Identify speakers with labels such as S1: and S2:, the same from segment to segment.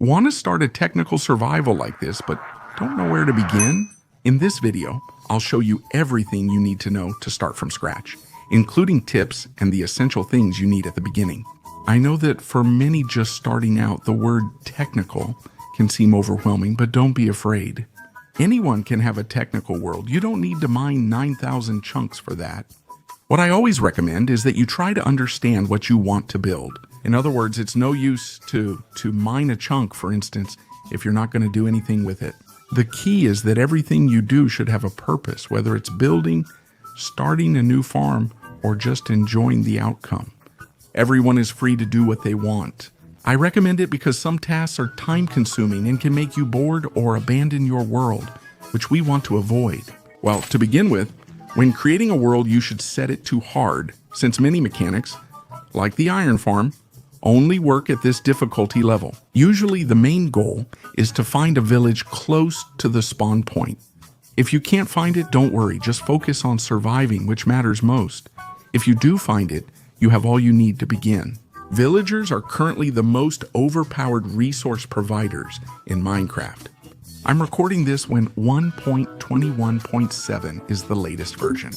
S1: Want to start a technical survival like this, but don't know where to begin? In this video, I'll show you everything you need to know to start from scratch, including tips and the essential things you need at the beginning. I know that for many just starting out, the word technical can seem overwhelming, but don't be afraid. Anyone can have a technical world. You don't need to mine 9,000 chunks for that. What I always recommend is that you try to understand what you want to build. In other words, it's no use to mine a chunk, for instance, if you're not going to do anything with it. The key is that everything you do should have a purpose, whether it's building, starting a new farm, or just enjoying the outcome. Everyone is free to do what they want. I recommend it because some tasks are time-consuming and can make you bored or abandon your world, which we want to avoid. Well, to begin with, when creating a world, you should set it to hard, since many mechanics, like the iron farm, only work at this difficulty level. Usually the main goal is to find a village close to the spawn point. If you can't find it, don't worry, just focus on surviving, which matters most. If you do find it, you have all you need to begin. Villagers are currently the most overpowered resource providers in Minecraft. I'm recording this when 1.21.7 is the latest version.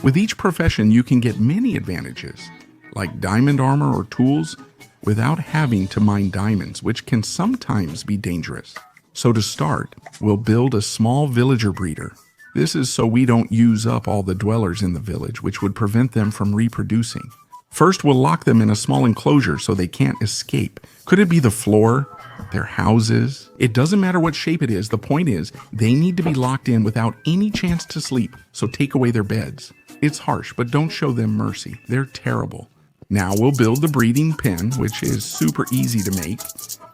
S1: With each profession, you can get many advantages, like diamond armor or tools, without having to mine diamonds, which can sometimes be dangerous. So to start, we'll build a small villager breeder. This is so we don't use up all the dwellers in the village, which would prevent them from reproducing. First, we'll lock them in a small enclosure so they can't escape. Could it be the floor, their houses? It doesn't matter what shape it is. The point is, they need to be locked in without any chance to sleep, so take away their beds. It's harsh, but don't show them mercy. They're terrible. Now we'll build the breeding pen, which is super easy to make.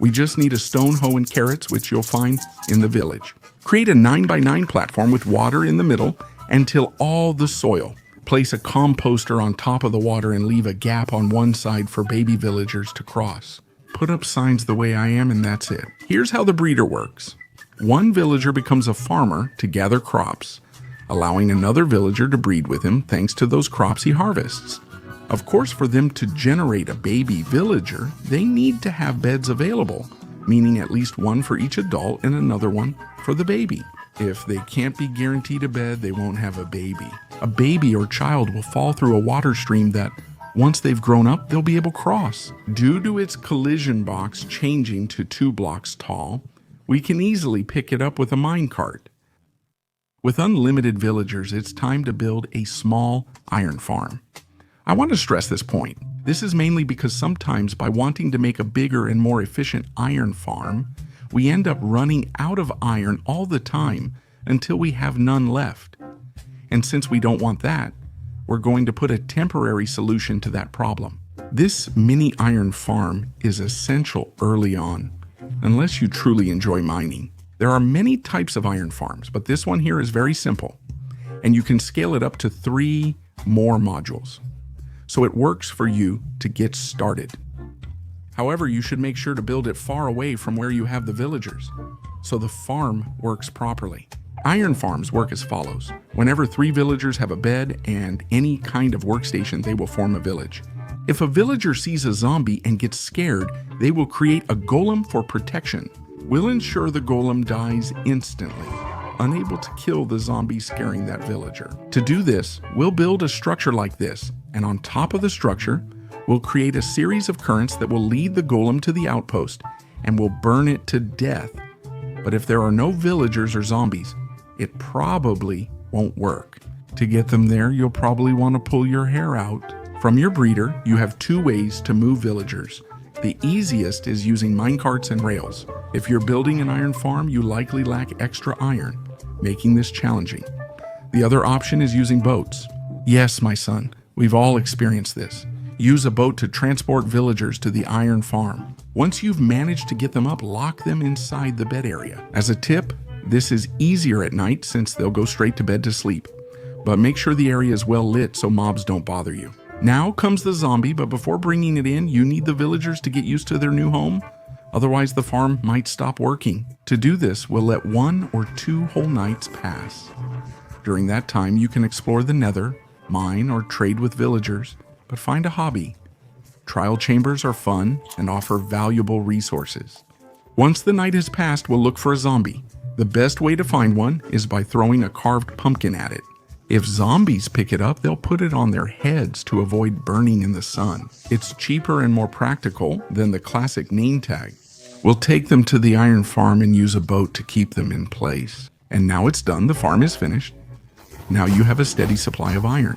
S1: We just need a stone hoe and carrots, which you'll find in the village. Create a 9x9 platform with water in the middle and till all the soil. Place a composter on top of the water and leave a gap on one side for baby villagers to cross. Put up signs the way I am and that's it. Here's how the breeder works. One villager becomes a farmer to gather crops, allowing another villager to breed with him thanks to those crops he harvests. Of course, for them to generate a baby villager, they need to have beds available, meaning at least one for each adult and another one for the baby. If they can't be guaranteed a bed, they won't have a baby. A baby or child will fall through a water stream that, once they've grown up, they'll be able to cross. Due to its collision box changing to 2 blocks tall, we can easily pick it up with a minecart. With unlimited villagers, it's time to build a small iron farm. I want to stress this point. This is mainly because sometimes by wanting to make a bigger and more efficient iron farm, we end up running out of iron all the time until we have none left. And since we don't want that, we're going to put a temporary solution to that problem. This mini iron farm is essential early on, unless you truly enjoy mining. There are many types of iron farms, but this one here is very simple, and you can scale it up to 3 more modules. So it works for you to get started. However, you should make sure to build it far away from where you have the villagers, so the farm works properly. Iron farms work as follows. Whenever 3 villagers have a bed and any kind of workstation, they will form a village. If a villager sees a zombie and gets scared, they will create a golem for protection. We'll ensure the golem dies instantly, unable to kill the zombie scaring that villager. To do this, we'll build a structure like this, and on top of the structure, we'll create a series of currents that will lead the golem to the outpost and will burn it to death. But if there are no villagers or zombies, it probably won't work. To get them there, you'll probably want to pull your hair out. From your breeder, you have 2 ways to move villagers. The easiest is using minecarts and rails. If you're building an iron farm, you likely lack extra iron, making this challenging. The other option is using boats. Yes, my son, we've all experienced this. Use a boat to transport villagers to the iron farm. Once you've managed to get them up, lock them inside the bed area. As a tip, this is easier at night since they'll go straight to bed to sleep. But make sure the area is well lit so mobs don't bother you. Now comes the zombie, but before bringing it in, you need the villagers to get used to their new home. Otherwise, the farm might stop working. To do this, we'll let 1 or 2 whole nights pass. During that time, you can explore the nether, mine, or trade with villagers, but find a hobby. Trial chambers are fun and offer valuable resources. Once the night has passed, we'll look for a zombie. The best way to find one is by throwing a carved pumpkin at it. If zombies pick it up, they'll put it on their heads to avoid burning in the sun. It's cheaper and more practical than the classic name tag. We'll take them to the iron farm and use a boat to keep them in place. And now it's done, the farm is finished. Now you have a steady supply of iron.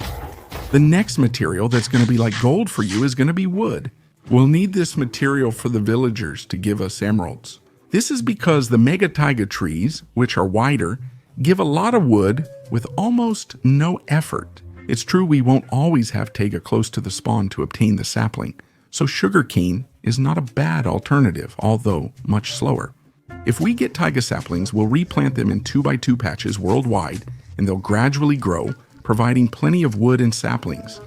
S1: The next material that's going to be like gold for you is going to be wood. We'll need this material for the villagers to give us emeralds. This is because the mega taiga trees, which are wider, give a lot of wood with almost no effort. It's true we won't always have taiga close to the spawn to obtain the sapling, so sugarcane is not a bad alternative, although much slower. If we get taiga saplings, we'll replant them in 2x2 patches worldwide, and they'll gradually grow, providing plenty of wood and saplings.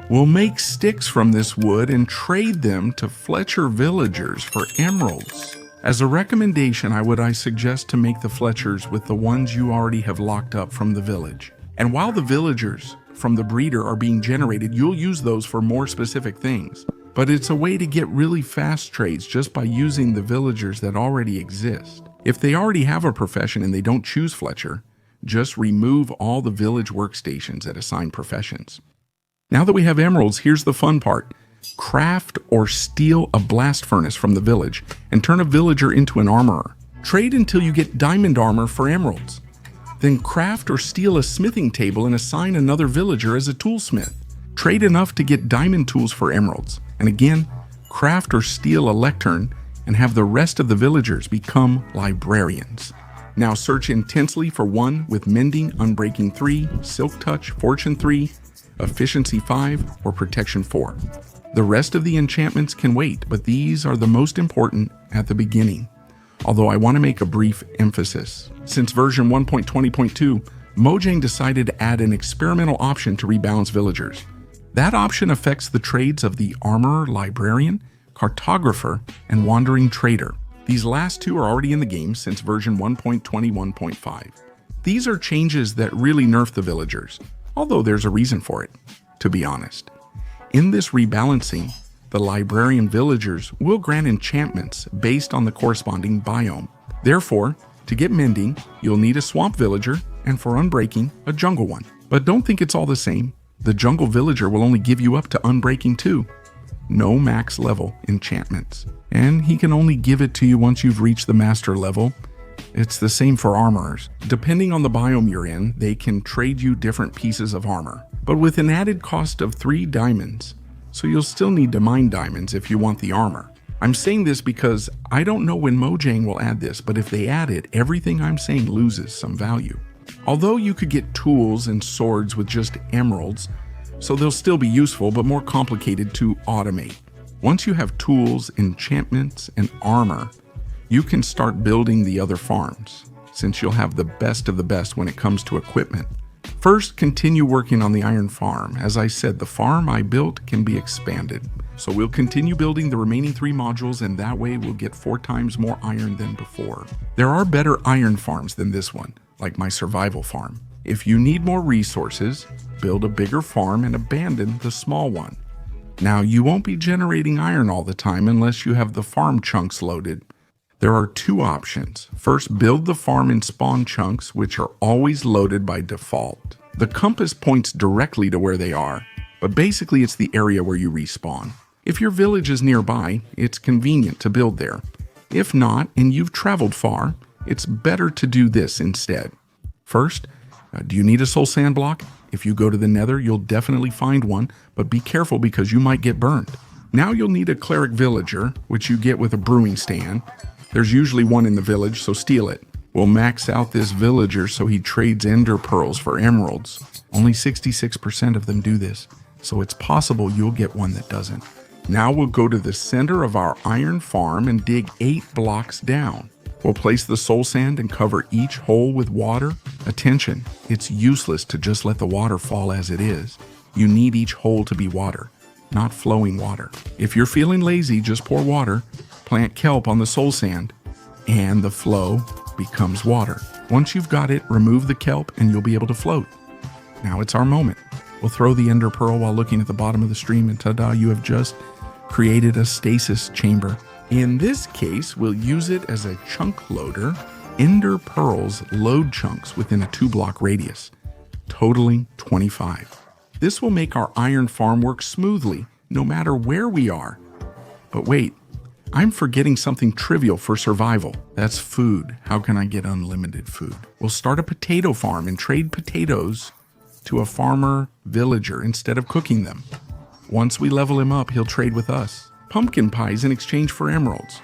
S1: We'll make sticks from this wood and trade them to Fletcher villagers for emeralds. As a recommendation, I suggest to make the Fletchers with the ones you already have locked up from the village. And while the villagers from the breeder are being generated, you'll use those for more specific things. But it's a way to get really fast trades just by using the villagers that already exist. If they already have a profession and they don't choose Fletcher, just remove all the village workstations that assign professions. Now that we have emeralds, here's the fun part. Craft or steal a blast furnace from the village and turn a villager into an armorer. Trade until you get diamond armor for emeralds. Then craft or steal a smithing table and assign another villager as a toolsmith. Trade enough to get diamond tools for emeralds. And again, craft or steal a lectern and have the rest of the villagers become librarians. Now search intensely for one with Mending, Unbreaking 3, Silk Touch, Fortune 3, Efficiency 5, or Protection 4. The rest of the enchantments can wait, but these are the most important at the beginning. Although I want to make a brief emphasis. Since version 1.20.2, Mojang decided to add an experimental option to rebalance villagers. That option affects the trades of the Armorer, Librarian, Cartographer, and Wandering Trader. These last two are already in the game since version 1.21.5. These are changes that really nerf the villagers, although there's a reason for it, to be honest. In this rebalancing, the Librarian villagers will grant enchantments based on the corresponding biome. Therefore, to get Mending, you'll need a Swamp Villager, and for Unbreaking, a Jungle one. But don't think it's all the same. The Jungle Villager will only give you up to Unbreaking 2. No max level enchantments. And he can only give it to you once you've reached the master level. It's the same for armorers. Depending on the biome you're in, they can trade you different pieces of armor, but with an added cost of 3 diamonds. So you'll still need to mine diamonds if you want the armor. I'm saying this because I don't know when Mojang will add this, but if they add it, everything I'm saying loses some value. Although you could get tools and swords with just emeralds, so they'll still be useful but more complicated to automate. Once you have tools, enchantments, and armor, you can start building the other farms, since you'll have the best of the best when it comes to equipment. First, continue working on the iron farm. As I said, the farm I built can be expanded. So we'll continue building the remaining 3 modules, and that way we'll get 4 times more iron than before. There are better iron farms than this one, like my survival farm. If you need more resources, build a bigger farm and abandon the small one. Now, you won't be generating iron all the time unless you have the farm chunks loaded. There are 2 options. First, build the farm in spawn chunks, which are always loaded by default. The compass points directly to where they are, but basically it's the area where you respawn. If your village is nearby, it's convenient to build there. If not, and you've traveled far, it's better to do this instead. First, do you need a soul sand block? If you go to the Nether, you'll definitely find one, but be careful because you might get burned. Now you'll need a cleric villager, which you get with a brewing stand. There's usually one in the village, so steal it. We'll max out this villager so he trades ender pearls for emeralds. Only 66% of them do this, so it's possible you'll get one that doesn't. Now we'll go to the center of our iron farm and dig 8 blocks down. We'll place the soul sand and cover each hole with water. Attention, it's useless to just let the water fall as it is. You need each hole to be water, not flowing water. If you're feeling lazy, just pour water, plant kelp on the soul sand, and the flow becomes water. Once you've got it, remove the kelp and you'll be able to float. Now it's our moment. We'll throw the ender pearl while looking at the bottom of the stream, and ta-da, you have just created a stasis chamber. In this case, we'll use it as a chunk loader. Ender pearls load chunks within a 2-block radius, totaling 25. This will make our iron farm work smoothly, no matter where we are. But wait, I'm forgetting something trivial for survival. That's food. How can I get unlimited food? We'll start a potato farm and trade potatoes to a farmer villager instead of cooking them. Once we level him up, he'll trade with us. Pumpkin pies in exchange for emeralds.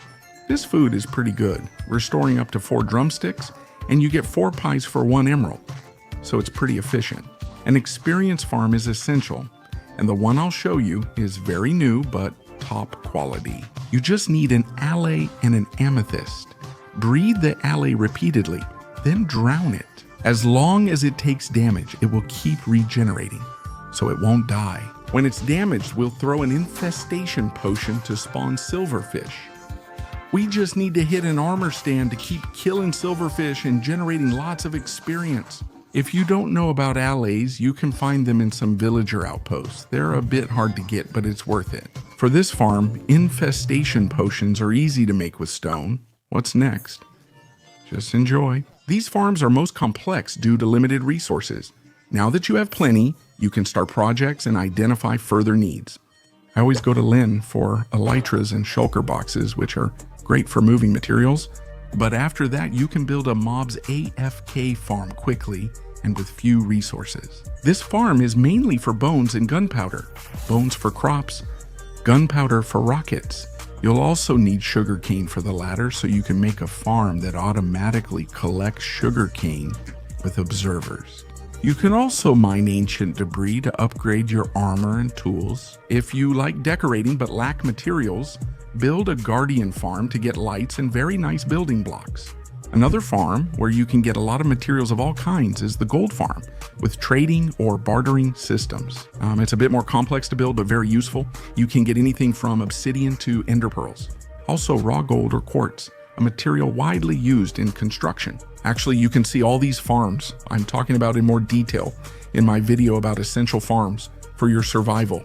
S1: This food is pretty good. We're storing up to 4 drumsticks, and you get 4 pies for 1 emerald. So it's pretty efficient. An experience farm is essential, and the one I'll show you is very new but top quality. You just need an allay and an amethyst. Breed the allay repeatedly, then drown it. As long as it takes damage, it will keep regenerating, so it won't die. When it's damaged, we'll throw an infestation potion to spawn silverfish. We just need to hit an armor stand to keep killing silverfish and generating lots of experience. If you don't know about allays, you can find them in some villager outposts. They're a bit hard to get, but it's worth it. For this farm, infestation potions are easy to make with stone. What's next? Just enjoy. These farms are most complex due to limited resources. Now that you have plenty, you can start projects and identify further needs. I always go to Lynn for elytras and shulker boxes, which are great for moving materials. But after that, you can build a mob's AFK farm quickly and with few resources. This farm is mainly for bones and gunpowder. Bones for crops, gunpowder for rockets. You'll also need sugarcane for the latter, so you can make a farm that automatically collects sugarcane with observers. You can also mine ancient debris to upgrade your armor and tools. If you like decorating but lack materials, build a guardian farm to get lights and very nice building blocks. Another farm where you can get a lot of materials of all kinds is the gold farm, with trading or bartering systems. It's a bit more complex to build, but very useful. You can get anything from obsidian to ender pearls. Also raw gold or quartz, a material widely used in construction. Actually, you can see all these farms I'm talking about in more detail in my video about essential farms for your survival.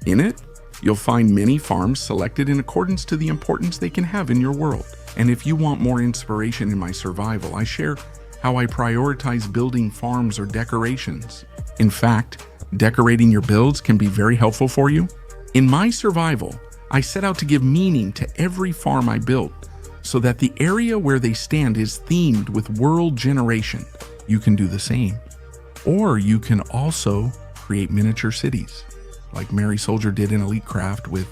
S1: In it, you'll find many farms selected in accordance to the importance they can have in your world. And if you want more inspiration in my survival, I share how I prioritize building farms or decorations. In fact, decorating your builds can be very helpful for you. In my survival, I set out to give meaning to every farm I built so that the area where they stand is themed with world generation. You can do the same. Or you can also create miniature cities, like Mary Soldier did in EliteCraft with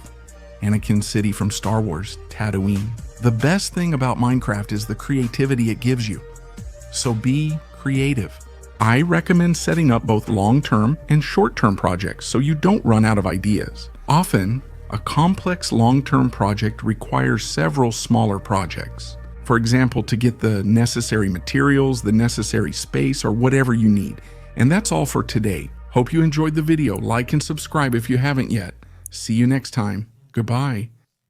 S1: Anakin's city from Star Wars, Tatooine. The best thing about Minecraft is the creativity it gives you. So be creative. I recommend setting up both long-term and short-term projects so you don't run out of ideas. Often, a complex long-term project requires several smaller projects. For example, to get the necessary materials, the necessary space, or whatever you need. And that's all for today. Hope you enjoyed the video. Like and subscribe if you haven't yet. See you next time. Goodbye.